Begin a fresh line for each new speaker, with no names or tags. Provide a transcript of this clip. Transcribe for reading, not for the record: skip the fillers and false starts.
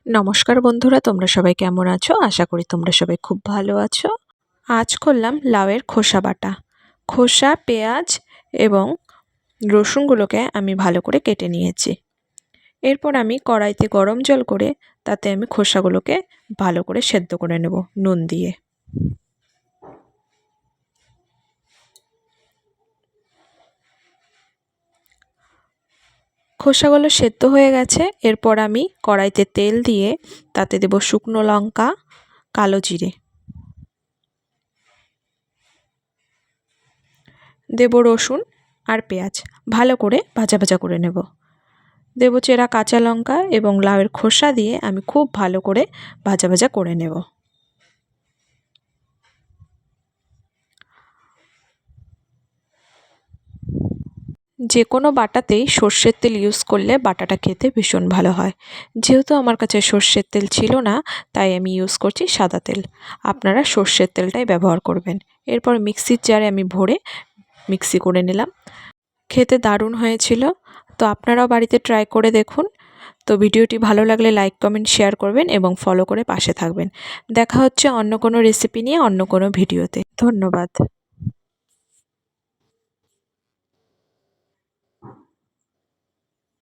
নমস্কার বন্ধুরা, তোমরা সবাই কেমন আছো? আশা করি তোমরা সবাই খুব ভালো আছো। আজ করলাম লাউয়ের খোসা বাটা। খোসা, পেঁয়াজ এবং রসুনগুলোকে আমি ভালো করে কেটে নিয়েছি। এরপর আমি কড়াইতে গরম জল করে তাতে আমি খোসাগুলোকে ভালো করে সেদ্ধ করে নেব নুন দিয়ে। খোসাগুলো সেদ্ধ হয়ে গেছে। এরপর আমি কড়াইতে তেল দিয়ে তাতে দেব শুকনো লঙ্কা, কালো জিরে, দেব রসুন আর পেঁয়াজ, ভালো করে ভাজা ভাজা করে নেব। দেব চেরা কাঁচা লঙ্কা এবং লাউয়ের খোসা দিয়ে আমি খুব ভালো করে ভাজা ভাজা করে নেব। যে কোনো বাটাতেই সর্ষের তেল ইউজ করলে বাটাটা খেতে ভীষণ ভালো হয়। যেহেতু আমার কাছে সর্ষের তেল ছিল না, তাই আমি ইউজ করছি সাদা তেল। আপনারা সর্ষের তেলটাই ব্যবহার করবেন। এরপর মিক্সির জারে আমি ভরে মিক্সি করে নিলাম। খেতে দারুণ হয়েছিল। তো আপনারাও বাড়িতে ট্রাই করে দেখুন। তো ভিডিওটি ভালো লাগলে লাইক, কমেন্ট, শেয়ার করবেন এবং ফলো করে পাশে থাকবেন। দেখা হচ্ছে অন্য কোনো রেসিপি নিয়ে অন্য কোনো ভিডিওতে। ধন্যবাদ।